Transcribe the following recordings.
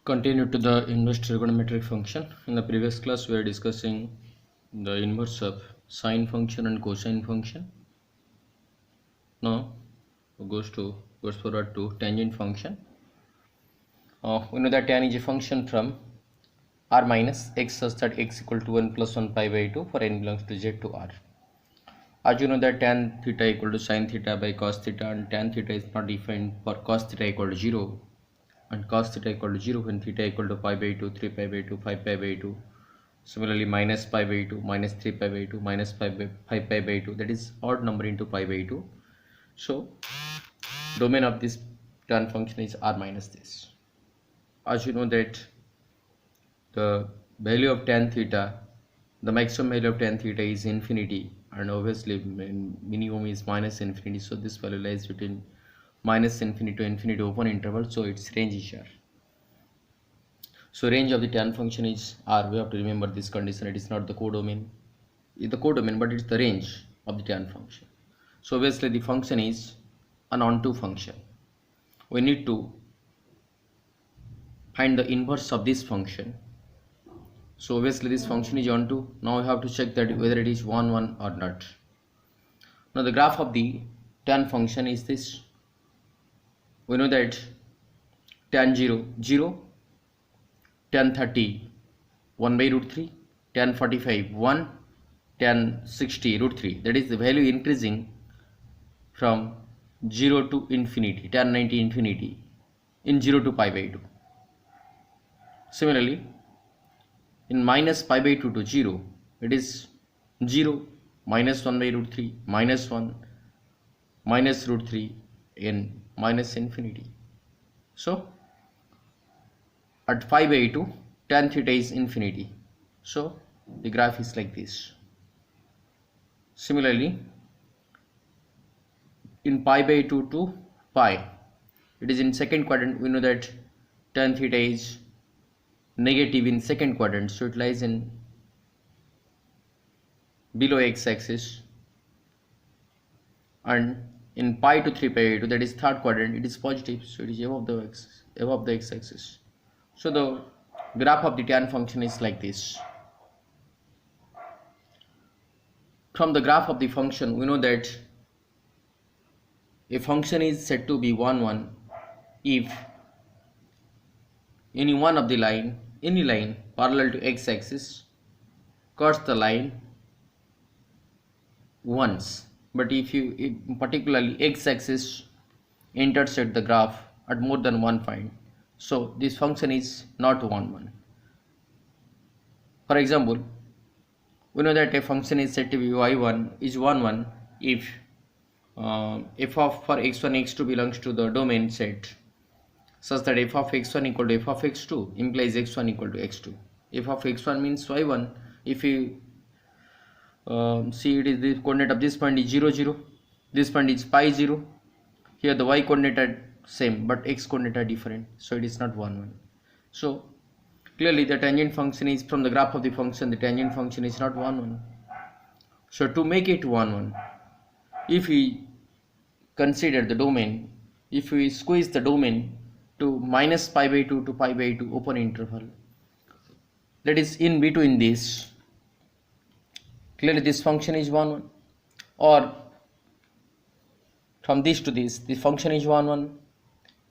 Continue to the inverse trigonometric function. In the previous class, we are discussing the inverse of sine function and cosine function. Now, goes forward to tangent function. We know that tan is a function from r minus x such that x equal to 1 plus 1 pi by 2 for n belongs to z to r. As you know that tan theta equal to sine theta by cos theta, and tan theta is not defined for cos theta equal to 0 and cos theta equal to 0 when theta equal to pi by 2, 3 pi by 2, 5 pi by 2. Similarly, minus pi by 2, minus 3 pi by 2, minus 5 pi by 2, that is odd number into pi by 2. So, domain of this tan function is r minus this. As you know that the value of tan theta, the maximum value of tan theta is infinity, and obviously minimum is minus infinity. So, this value lies between minus infinity to infinity open interval. So, its range is r. So range of the tan function is r. We have to remember this condition. It is not the codomain. It's the codomain, but it's the range of the tan function. So obviously the function is an onto function. We need to find the inverse of this function. So obviously this function is onto. Now we have to check that whether it is 1 1 or not. Now the graph of the tan function is this. We know that tan 0 0, tan 30 1 by root 3, tan 45 1, tan 60 root 3. That is the value increasing from 0 to infinity, tan 90 infinity, in 0 to pi by 2. Similarly, in minus pi by 2 to 0, it is 0, minus 1 by root 3, minus 1, minus root 3, in minus infinity. So, at pi by 2, tan theta is infinity. So, the graph is like this. Similarly, in pi by 2 to pi, it is in second quadrant. We know that tan theta is negative in second quadrant, so it lies in below x-axis, and in pi to 3 pi by 2, that is third quadrant, it is positive, so it is above the x-axis. So the graph of the tan function is like this. From the graph of the function, we know that a function is said to be 1 1 if any one of the any line parallel to x-axis cuts the line once, but if particularly x-axis intersect the graph at more than one point, so this function is not 1 1. For example, we know that a function is said to be y1 is 1 1 if f of for x1 x2 belongs to the domain set such that f of x1 equal to f of x2 implies x1 equal to x2. F of x1 means y1. If you see, it is the coordinate of this point is 0 0, this point is pi 0. Here the y coordinate are same but x coordinate are different, so it is not 1 1. So clearly the tangent function is, from the graph of the function, the tangent function is not 1 1. So to make it 1 1, if we consider the domain, if we squeeze the domain to minus pi by 2 to pi by 2 open interval, that is in between this, clearly this function is 1 1. Or from this to this, the function is 1 1,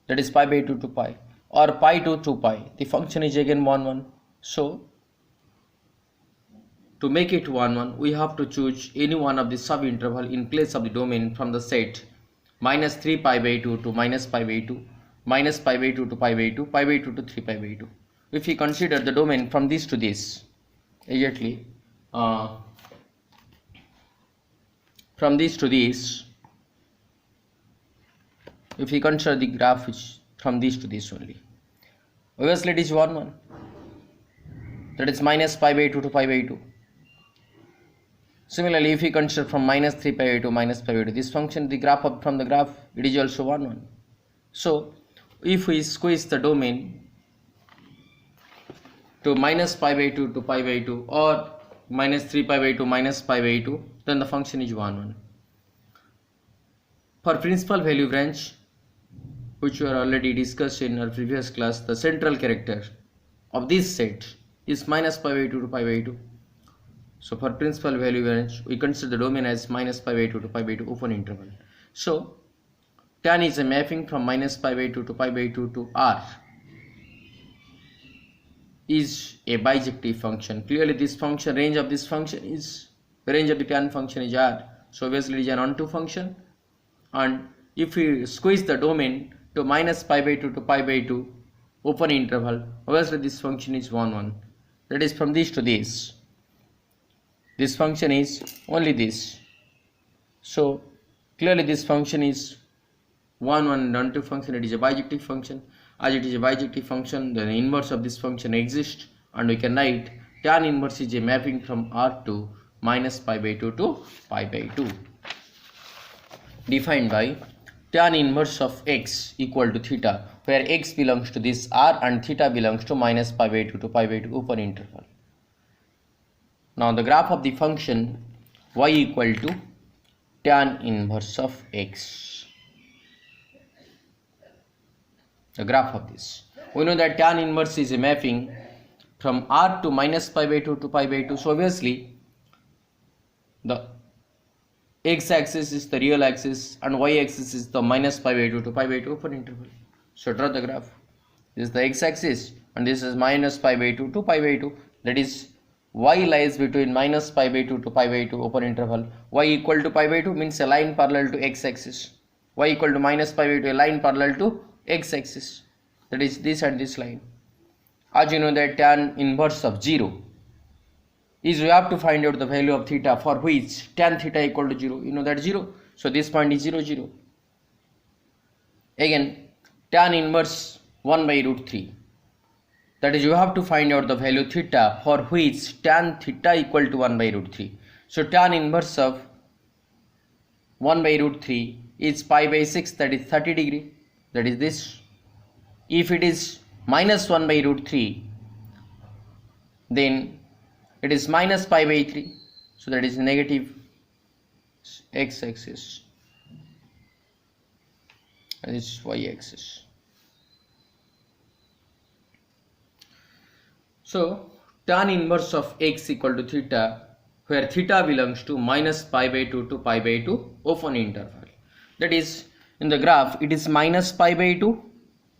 that is pi by 2 to pi, or pi to 2 pi, the function is again 1 1. So to make it 1 1, we have to choose any one of the sub interval in place of the domain from the set minus 3 pi by 2 to minus pi by 2, minus pi by 2 to pi by 2, pi by 2 to 3 pi by 2. If we consider the domain from this to this, exactly from this to this, if we consider the graph which from this to this only, obviously it is 1 1, that is minus pi by 2 to pi by 2. Similarly, if we consider from minus 3 pi by 2 minus pi by 2, this function, the graph of, from the graph, it is also 1 1. So if we squeeze the domain to minus pi by 2 to pi by 2, or minus 3 pi by 2 minus pi by 2, then the function is 1 1. For principal value branch, which we are already discussed in our previous class, the central character of this set is minus pi by 2 to pi by 2. So for principal value range, we consider the domain as minus pi by 2 to pi by 2 open interval. So tan is a mapping from minus pi by 2 to pi by 2 to R is a bijective function. Clearly this function, range of this function is, range of the tan function is R. So obviously it is an onto function, and if we squeeze the domain to minus pi by 2 to pi by 2 open interval, obviously this function is 1 1. That is from this to this. This function is only this. So clearly this function is 1 1 and onto function. It is a bijective function. As it is a bijective function, the inverse of this function exists, and we can write tan inverse is a mapping from R to minus pi by 2 to pi by 2, defined by tan inverse of x equal to theta, where x belongs to this R and theta belongs to minus pi by 2 to pi by 2 open interval. Now the graph of the function y equal to tan inverse of x. The graph of this, we know that tan inverse is a mapping from R to minus pi by 2 to pi by 2. So obviously the x axis is the real axis and y axis is the minus pi by 2 to pi by 2 open interval. So draw the graph. This is the x axis and this is minus pi by 2 to pi by 2. That is y lies between minus pi by 2 to pi by 2 open interval. Y equal to pi by 2 means a line parallel to x axis. Y equal to minus pi by 2, a line parallel to x axis. That is this and this line. As you know that tan inverse of 0 is, we have to find out the value of theta for which tan theta equal to 0. You know that 0. So this point is 0 0. Again tan inverse 1 by root 3. That is, you have to find out the value theta for which tan theta equal to 1 by root 3. So tan inverse of 1 by root 3 is pi by 6, that is 30 degree. That is this. If it is minus 1 by root 3, then it is minus pi by 3. So that is negative x axis. And this is y axis. So tan inverse of x equal to theta, where theta belongs to minus pi by 2 to pi by 2 open interval. That is, in the graph it is minus pi by 2,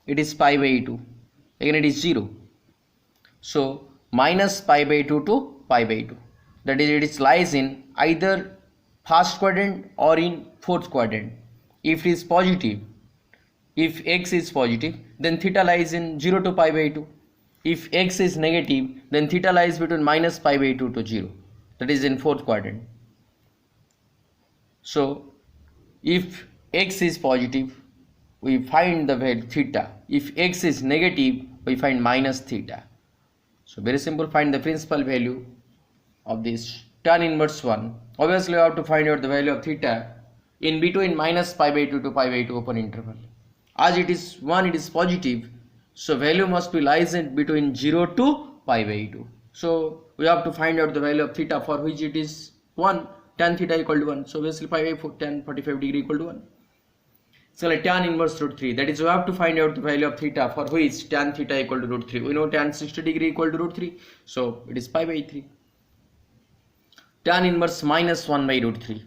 it is pi by 2, again it is 0. So minus pi by 2 to pi by 2, that is, it lies in either first quadrant or in fourth quadrant. If it is positive, if x is positive, then theta lies in 0 to pi by 2. If x is negative, then theta lies between minus pi by 2 to 0, that is in fourth quadrant. So if x is positive, we find the value theta. If x is negative, we find minus theta. So very simple, find the principal value of this tan inverse 1. Obviously we have to find out the value of theta in between minus pi by 2 to pi by 2 open interval. As it is 1, it is positive, so value must be lies in between 0 to pi by 2. So we have to find out the value of theta for which it is 1, tan theta equal to 1. So obviously pi by 4, tan 45 degree equal to 1. So like tan inverse root 3, that is, we have to find out the value of theta for which tan theta equal to root 3. We know tan 60 degree equal to root 3, so it is pi by 3. Tan inverse minus 1 by root 3,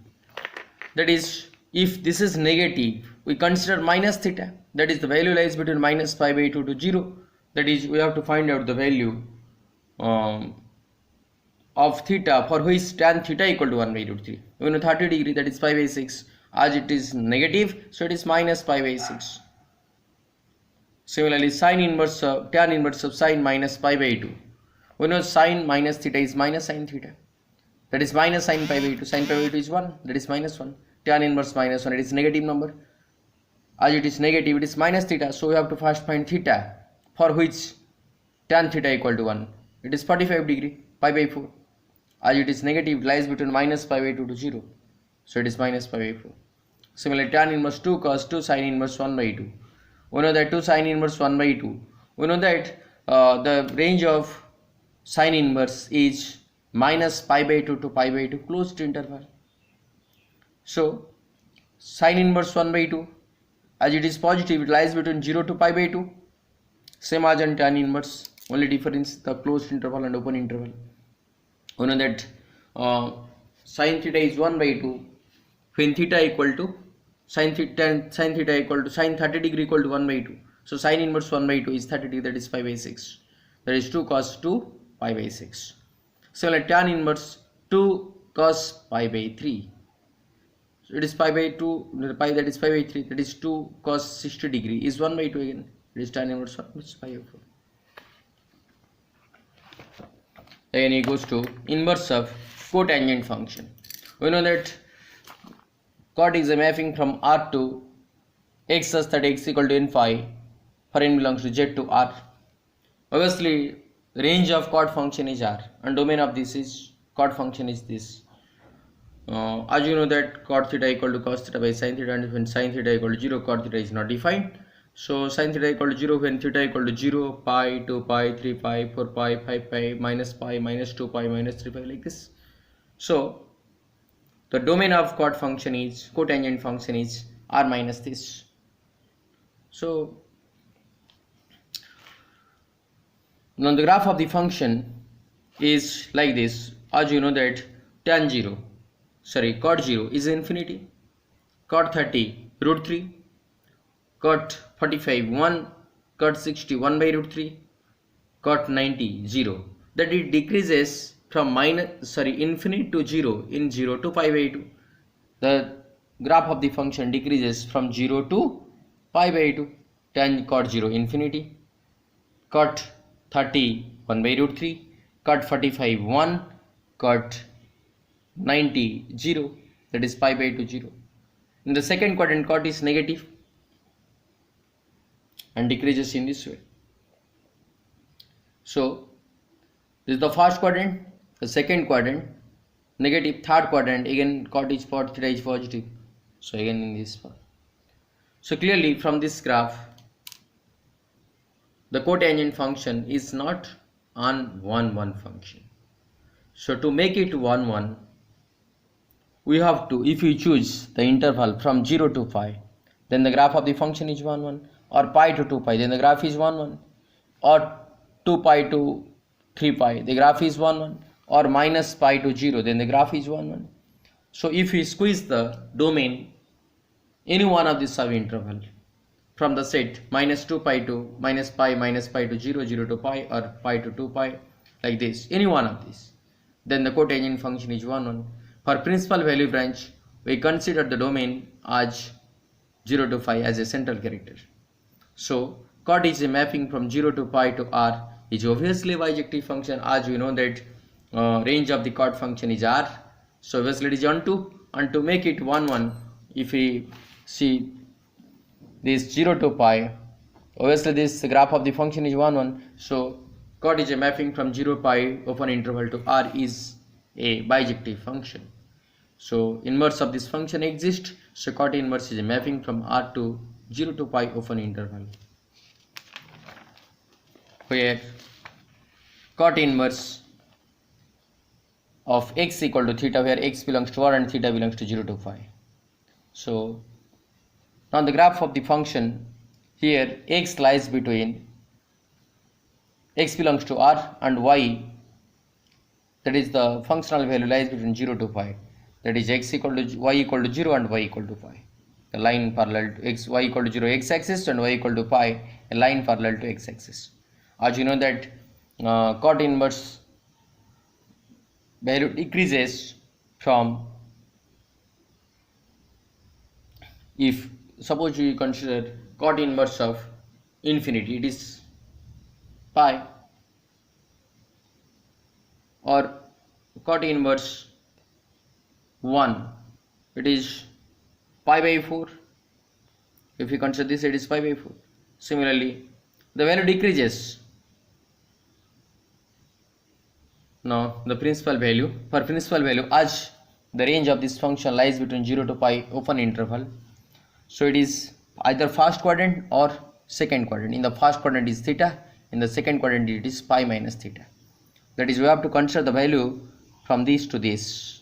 that is, if this is negative, we consider minus theta, that is, the value lies between minus pi by 2 to 0. That is, we have to find out the value of theta for which tan theta equal to 1 by root 3. We know 30 degree, that is pi by 6. As it is negative, so it is minus pi by 6. Similarly, tan inverse of sine minus pi by 2. We know sine minus theta is minus sine theta. That is minus sine pi by 2. Sine pi by 2 is 1. That is minus 1. Tan inverse minus 1. It is negative number. As it is negative, it is minus theta. So we have to first find theta for which tan theta equal to 1. It is 45 degree. Pi by 4. As it is negative, it lies between minus pi by 2 to 0. So it is minus pi by 4. Similarly, tan inverse 2 cos 2 sin inverse 1 by 2. We know that 2 sin inverse 1 by 2. We know that the range of sin inverse is minus pi by 2 to pi by 2 closed interval. So sin inverse 1 by 2 As it is positive, it lies between 0 to pi by 2. Same as in tan inverse, only difference the closed interval and open interval. We know that sin theta is 1 by 2 when theta equal to sin theta equal to sin 30 degree equal to 1 by 2. So sin inverse 1 by 2 is 30 degree, that is pi by 6. That is 2 cos 2 pi by 6. So like tan inverse 2 cos pi by 3. So it is pi by 2, pi, that is pi by 3, that is 2 cos 60 degree is 1 by 2 again. It is tan inverse 1, which is pi by 4. Again it goes to inverse of cotangent function. We know that cot is a mapping from R to x such that x equal to n phi for n belongs to z to R. Obviously range of cot function is R and domain of this is cot function is this. As you know that cot theta equal to cos theta by sin theta, and when sin theta equal to 0, cot theta is not defined. So sin theta equal to 0 when theta equal to 0, pi, 2 pi, 3 pi, 4 pi, 5 pi, minus 2 pi, minus 3 pi, like this. So the domain of cot function is, cotangent function is R minus this. So now the graph of the function is like this. As you know that cot 0 is infinity, cot 30 root 3, cot 45 1, cot 60 1 by root 3, cot 90 0. That it decreases from infinity to 0 in 0 to pi by 2. The graph of the function decreases from 0 to pi by 2. Tan cot 0 infinity, cot 30 1 by root 3, cot 45 1, cot 90 0, that is pi by 2 0. In the second quadrant, cot is negative and decreases in this way. So this is the first quadrant, the second quadrant negative, third quadrant again cot is theta is positive. So again in this part. So clearly from this graph the cotangent function is not on 1 1 function. So to make it 1 1, we have to, if you choose the interval from 0 to pi, then the graph of the function is 1 1, or pi to 2 pi, then the graph is 1 1, or 2 pi to 3 pi, the graph is 1 1, or minus pi to 0, then the graph is 1 1. So if we squeeze the domain any one of these sub-interval from the set minus 2 pi to minus pi to 0, 0 to pi, or pi to 2 pi, like this, any one of these, then the cotangent function is 1 1. For principal value branch, we consider the domain as 0 to pi as a central character. So cot is a mapping from 0 to pi to R, is obviously a bijective function, as we know that range of the cot function is R. So obviously it is onto, and to make it 1 1, if we see this 0 to pi, obviously this graph of the function is 1 1. So cot is a mapping from 0 pi open interval to R is a bijective function. So inverse of this function exists. So cot inverse is a mapping from R to 0 to pi open interval, where cot inverse of x equal to theta, where x belongs to R and theta belongs to 0 to pi. So now the graph of the function, here x lies between, x belongs to R and y, that is the functional value lies between 0 to pi, that is x equal to y equal to 0 and y equal to pi. The line parallel to x, y equal to 0 x axis, and y equal to pi, a line parallel to x axis. As you know that cot inverse value decreases from, if suppose you consider cot inverse of infinity, it is pi, or cot inverse 1, it is pi by 4. If you consider this, it is pi by 4. Similarly the value decreases. Now the principal value, for principal value, as the range of this function lies between 0 to pi open interval, so it is either first quadrant or second quadrant. In the first quadrant is theta, in the second quadrant it is pi minus theta. That is, we have to consider the value from this to this.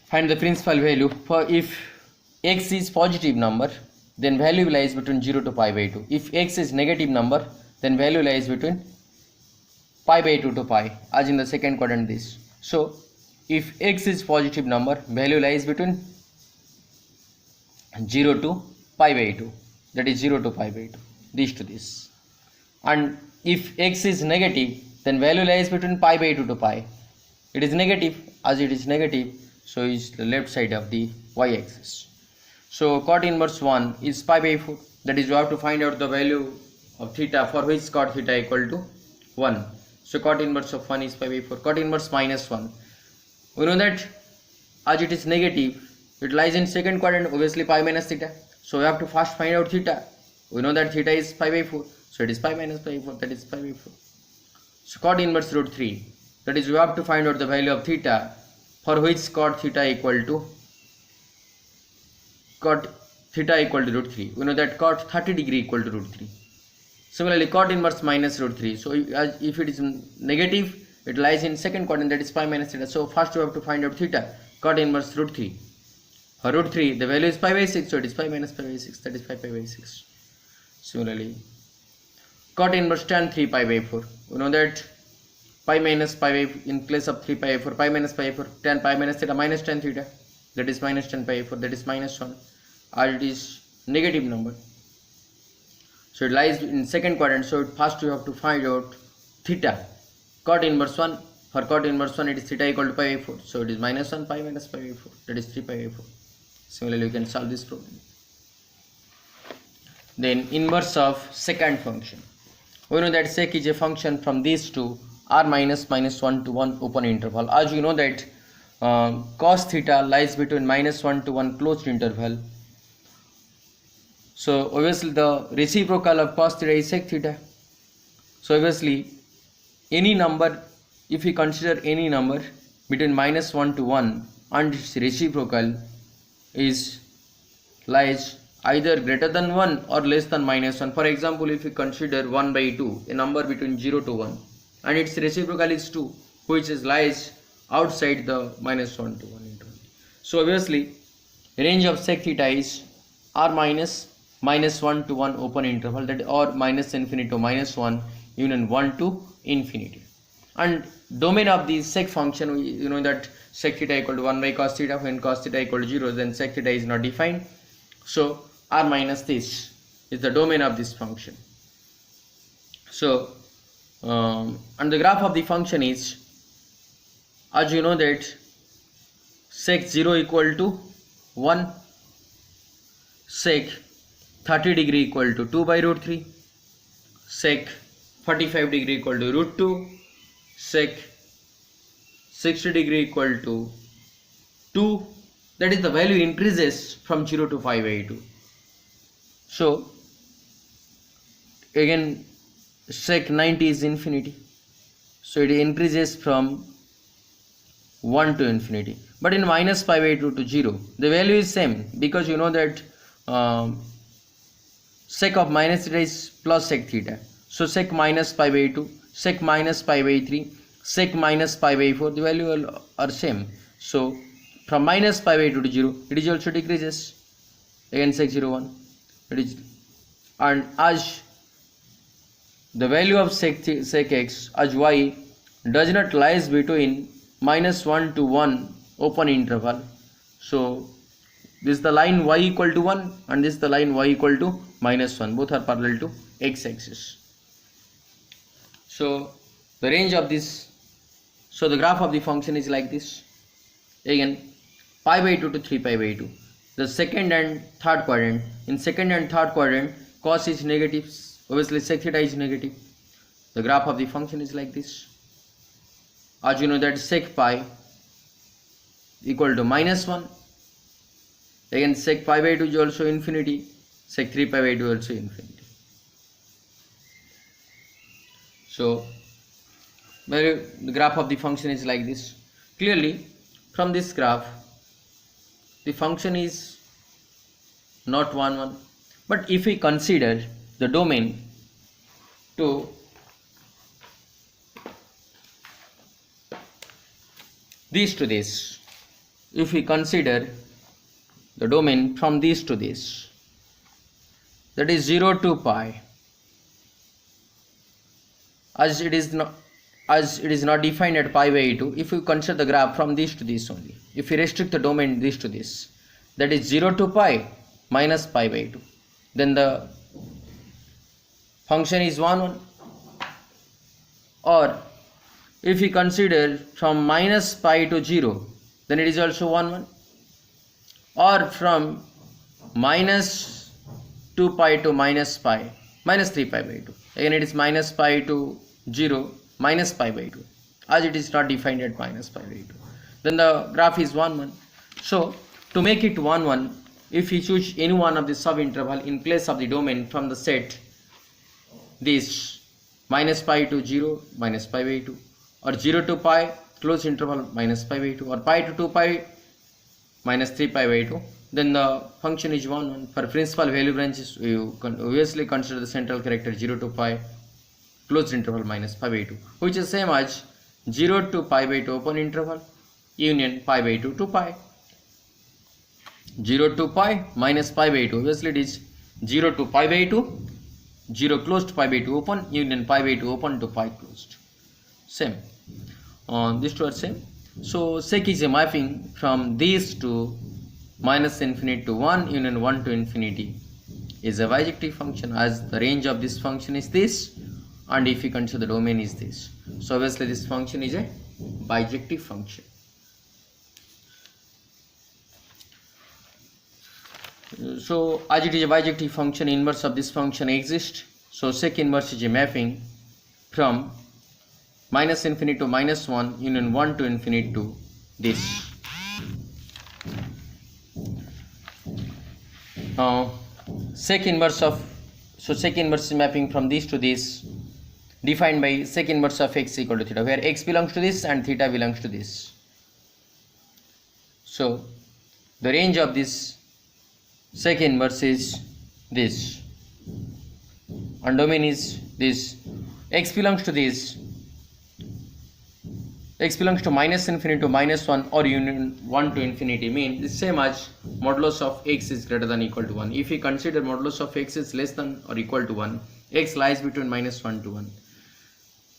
Find the principal value. For if x is positive number, then value lies between 0 to pi by 2. If x is negative number, then value lies between pi by 2 to pi, as in the second quadrant this. So if x is positive number, value lies between 0 to pi by 2, that is 0 to pi by 2, this to this. And if x is negative, then value lies between pi by 2 to pi. It is negative, as it is negative, so is the left side of the y-axis. So cot inverse 1 is pi by 4, that is you have to find out the value of theta for which cot theta equal to 1. So cot inverse of 1 is pi by 4. Cot inverse minus 1, we know that as it is negative, it lies in second quadrant, obviously pi minus theta. So we have to first find out theta. We know that theta is pi by 4, so it is pi minus pi by 4, that is pi by 4. So cot inverse root 3, that is you have to find out the value of theta for which cot theta equal to root 3. We know that cot 30 degree equal to root 3. Similarly, cot inverse minus root 3. So if it is negative, it lies in second quadrant, that is pi minus theta. So first you have to find out theta, cot inverse root 3. For root 3, the value is pi by 6, so it is pi minus pi by 6, that is pi by 6. Similarly, cot inverse tan 3 pi by 4. We know that pi minus pi by, in place of 3 pi by 4, pi minus pi by 4, tan pi minus theta minus tan theta, that is minus tan pi by 4, that is minus 1, or it is negative number. So it lies in second quadrant, so first you have to find out theta, cot inverse 1. For cot inverse 1, it is theta equal to pi by 4, so it is minus 1 pi minus pi by 4, that is 3 pi by 4. Similarly, you can solve this problem. Then inverse of second function. We know that sec is a function from these two, r minus minus 1 to 1 open interval. As you know that cos theta lies between minus 1 to 1 closed interval. So obviously the reciprocal of cos theta is sec theta. So obviously any number, if we consider any number between minus 1 to 1 and its reciprocal lies either greater than 1 or less than minus 1. For example, if we consider 1 by 2, a number between 0 to 1, and its reciprocal is 2, which lies outside the minus 1 to 1 interval. So obviously range of sec theta is r minus minus 1 to 1 open interval, that or minus infinity to minus 1 union 1 to infinity. And domain of the sec function, you know that sec theta equal to 1 by cos theta. When cos theta equal to 0, then sec theta is not defined. So r minus this is the domain of this function. So and the graph of the function is, as you know that sec 0 equal to 1, sec 30 degree equal to 2 by root 3, sec 45 degree equal to root 2, sec 60 degree equal to 2, that is the value increases from 0 to pi by 2. So again sec 90 is infinity, so it increases from 1 to infinity. But in minus pi by 2 to 0, the value is same, because you know that sec of minus theta is plus sec theta. So sec minus pi by 2, sec minus pi by 3, sec minus pi by 4, the value are same. So from minus pi by 2 to 0, it is also decreases. Again sec 0 1, it is, and as the value of sec x as y does not lies between minus 1 to 1 open interval. So this is the line y equal to 1 and this is the line y equal to minus 1. Both are parallel to x axis. So the range of this, so the graph of the function is like this. Again pi by 2 to 3 pi by 2. The second and third quadrant. In second and third quadrant, cos is negative. Obviously sec theta is negative. The graph of the function is like this. As you know that sec pi equal to minus 1. Again sec pi by 2 is also infinity. Sec 3 pi by 2 also infinity. So the graph of the function is like this. Clearly from this graph the function is not 1 1, but if we consider the domain to this to this, if we consider the domain from this to this, that is 0 to pi, as it is not defined at pi by 2. If you consider the graph from this to this only, if you restrict the domain this to this, that is 0 to pi minus pi by 2, then the function is 1 1. Or if we consider from minus pi to 0, then it is also 1 1. Or from minus 2 pi to minus 3 pi by 2, again it is minus pi to 0 minus pi by 2, as it is not defined at minus pi by 2, then the graph is 1 1. So to make it 1 1, if we choose any one of the sub interval in place of the domain from the set this minus pi to 0 minus pi by 2, or 0 to pi close interval minus pi by 2, or pi to 2 pi minus 3 pi by 2, then the function is 1 1. For principal value branches, you can obviously consider the central character 0 to pi closed interval minus pi by 2, which is same as 0 to pi by 2 open interval union pi by 2 to pi. 0 to pi minus pi by 2, obviously it is 0 to pi by 2, 0 closed pi by 2 open union pi by 2 open to pi closed. Same. These two are same. So sec is a mapping from these to minus infinity to 1 union 1 to infinity is a bijective function, as the range of this function is this, and if you consider the domain is this. So obviously this function is a bijective function. So as it is a bijective function, inverse of this function exists. So sec inverse is a mapping from minus infinity to minus 1 union 1 to infinity to this. Now sec inverse is mapping from this to this, defined by sec inverse of x equal to theta, where x belongs to this and theta belongs to this. So the range of this sec inverse is this, and domain is this. X belongs to this, x belongs to minus infinity to minus 1 or union 1 to infinity, means the same as modulus of x is greater than or equal to 1. If we consider modulus of x is less than or equal to 1, x lies between minus 1 to 1.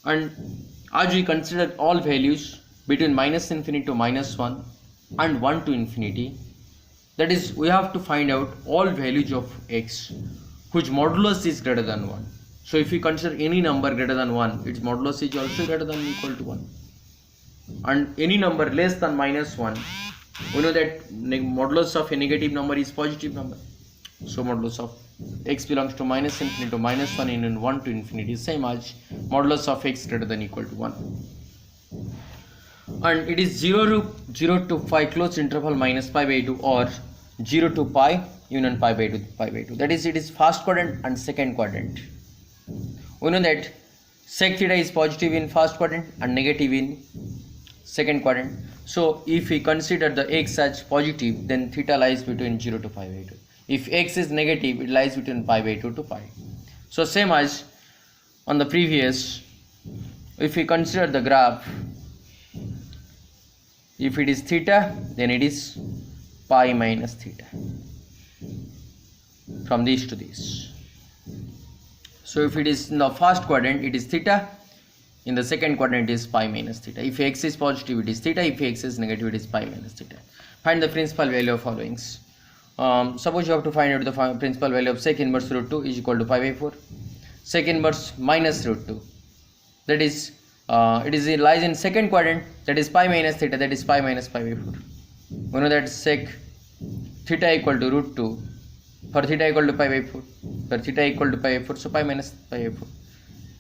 And as we consider all values between minus infinity to minus 1 and 1 to infinity, that is, we have to find out all values of x whose modulus is greater than 1. So if we consider any number greater than 1, its modulus is also greater than or equal to 1. And any number less than minus 1, we know that modulus of a negative number is positive number. So modulus of x belongs to minus infinity to minus 1 and 1 to infinity, same as modulus of x greater than or equal to 1. And it is 0 to pi closed interval minus pi by 2, or 0 to pi union pi by 2. That is, it is first quadrant and second quadrant. We know that sec theta is positive in first quadrant and negative in second quadrant. So if we consider the x as positive, then theta lies between 0 to pi by 2. If x is negative, it lies between pi by 2 to pi. So same as on the previous, if we consider the graph, if it is theta, then it is pi minus theta from this to this. So if it is in the first quadrant, it is theta. In the second quadrant, it is pi minus theta. If x is positive, it is theta. If x is negative, it is pi minus theta. Find the principal value of followings. Suppose you have to find out the principal value of sec inverse root 2 is equal to pi by 4. Sec inverse minus root 2, that is, it lies in second quadrant, that is pi minus theta, that is pi minus pi by 4. We know that sec theta equal to root 2, for theta equal to pi by 4, for theta equal to pi by 4, so pi minus pi by 4.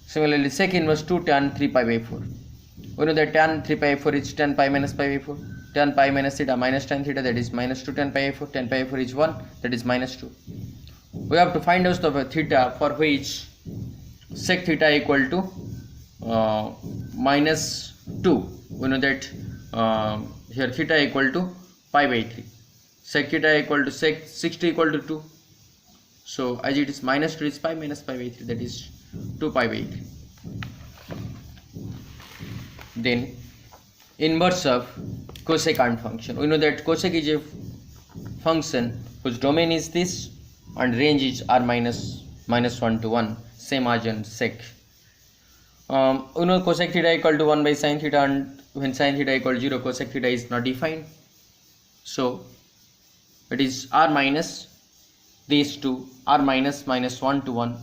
Similarly, sec inverse 2 tan 3 pi by 4. We know that tan 3 pi by 4 is tan pi minus pi by 4. Tan pi minus theta minus tan theta, that is minus 2 tan pi by 4. Tan pi by 4 is 1, that is minus 2. We have to find out the theta for which sec theta equal to minus 2. We know that here theta equal to pi by 3. Sec theta equal to sec 60 equal to 2. So as it is minus 2, is pi minus pi by 3, that is 2 pi by 3. Then inverse of cosecant function. We know that cosec is a function whose domain is this and range is r minus 1 to 1, same as in sec. You know cosec theta equal to 1 by sin theta, and when sin theta equal to 0, cosec theta is not defined. So it is r minus these two, r minus 1 to 1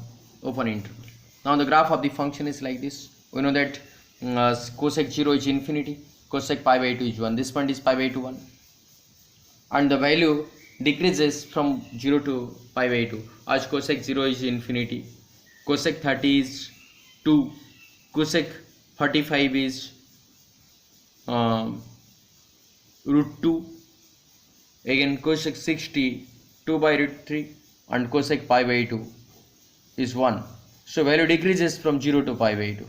open interval. Now the graph of the function is like this. We know that cosec 0 is infinity, cosec pi by 2 is 1, this point is pi by 2 1, and the value decreases from 0 to pi by 2 as cosec 0 is infinity, cosec 30 is 2, cosec 45 is root 2, again cosec 60 2 by root 3, and cosec pi by 2 is 1. So value decreases from 0 to pi by 2.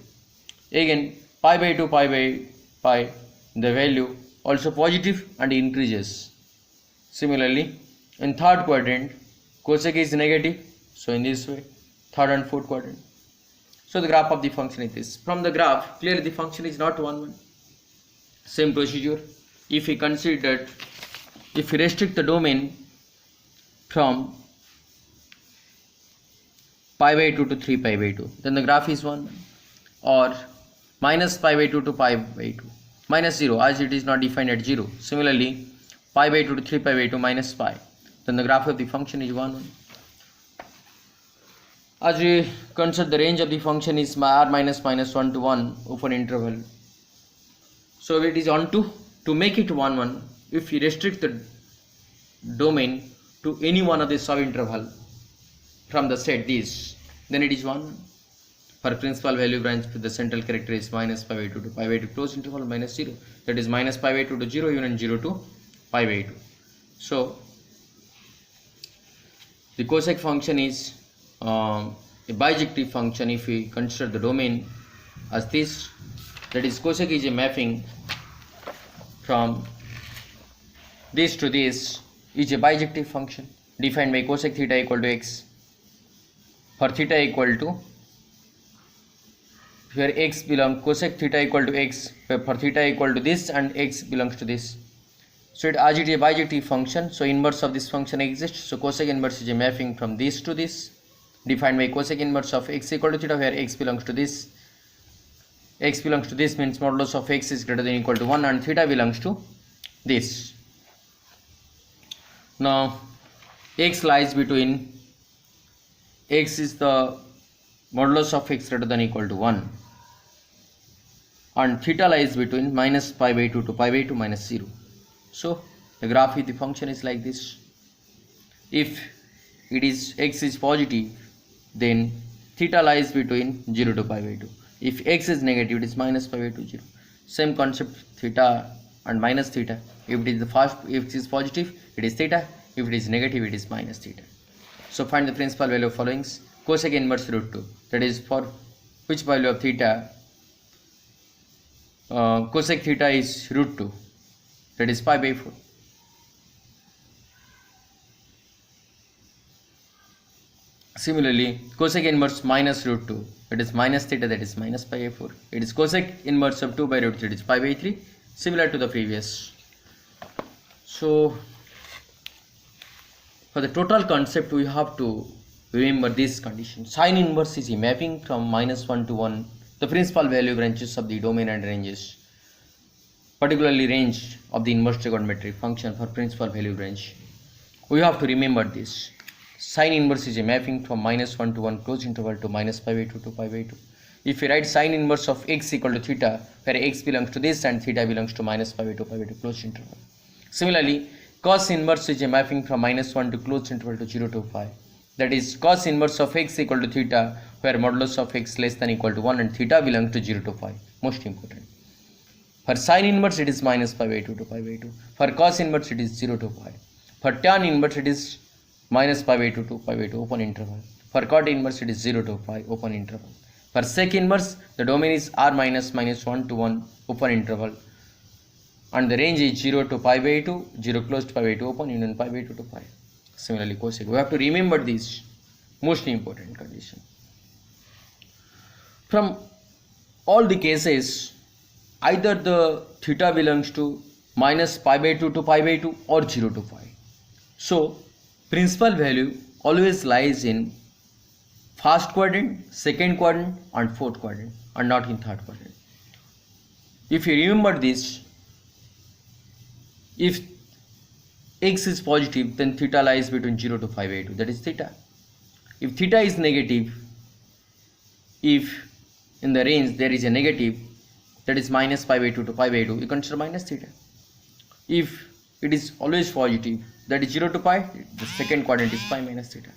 Again pi by 2 pi by pi, the value also positive and increases. Similarly in third quadrant cosec is negative, so in this way third and fourth quadrant. So the graph of the function is this. From the graph clearly the function is not 1 1. Same procedure. If we consider, if we restrict the domain from pi by 2 to 3 pi by 2, then the graph is 1, or minus pi by 2 to pi by 2, minus 0 as it is not defined at 0. Similarly pi by 2 to 3 pi by 2 minus pi, then the graph of the function is 1 1. As we consider the range of the function is r minus 1 to 1 open interval, so it is on to make it 1 1, if we restrict the domain to any one of the sub interval from the set this, then it is 1 1. For principal value branch, the central character is minus pi by 2 to pi by 2 close interval minus 0, that is minus pi by 2 to 0, even 0 to pi by 2. So the cosec function is a bijective function if we consider the domain as this, that is cosec is a mapping from this to this, is a bijective function defined by cosec theta equal to x, for theta equal to, where x belongs, cosec theta equal to x, for theta equal to this and x belongs to this. So as it is a bijective function, so inverse of this function exists. So cosec inverse is a mapping from this to this, defined by cosec inverse of x equal to theta, where x belongs to this. X belongs to this means modulus of x is greater than or equal to 1, and theta belongs to this. Now x lies between, x is the modulus of x greater than or equal to 1, and theta lies between minus pi by 2 to pi by 2 minus 0. So the graph of the function is like this. If it is x is positive, then theta lies between 0 to pi by 2. If x is negative, it is minus pi by 2 0. Same concept, theta and minus theta. If it is the first, if it is positive, it is theta. If it is negative, it is minus theta. So find the principal value of followings. Cosec inverse root 2, that is for which value of theta, cosec theta is root 2, that is pi by 4. Similarly cosec inverse minus root 2, that is minus theta, that is minus pi by 4. It is cosec inverse of 2 by root 3, that is pi by 3, similar to the previous. So for the total concept we have to remember this condition. Sine inverse is a mapping from minus 1 to 1, the principal value branches of the domain and ranges, particularly range of the inverse trigonometric function for principal value branch. We have to remember this. Sine inverse is a mapping from minus 1 to 1 close interval to minus pi by 2 to pi by 2. If we write sine inverse of x equal to theta, where x belongs to this and theta belongs to minus pi by 2 close interval. Similarly cos inverse is a mapping from minus 1 to close interval to 0 to pi, that is cos inverse of x equal to theta, where modulus of x less than or equal to 1 and theta belongs to 0 to pi, most important. For sine inverse it is minus pi by 2 to pi by 2. For cos inverse it is 0 to pi. For tan inverse it is minus pi by 2 to pi by 2 open interval. For cot inverse it is 0 to pi open interval. For sec inverse the domain is r minus 1 to 1 open interval, and the range is 0 to pi by 2, 0 close to pi by 2 open, union pi by 2 to pi. Similarly cosec, we have to remember this most important condition. From all the cases, either the theta belongs to minus pi by 2 to pi by 2 or 0 to pi. So principal value always lies in first quadrant, second quadrant and fourth quadrant, and not in third quadrant. If you remember this, if x is positive, then theta lies between 0 to 5/2, that is theta. If theta is negative, if in the range there is a negative, that is minus 5/2 to 5/2, you consider minus theta. If it is always positive, that is 0 to pi, the second quadrant is pi minus theta.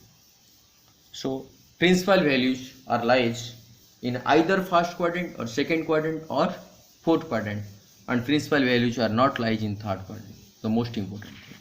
So principal values are lies in either first quadrant or second quadrant or fourth quadrant, and principal values are not lies in third quadrant, the most important thing.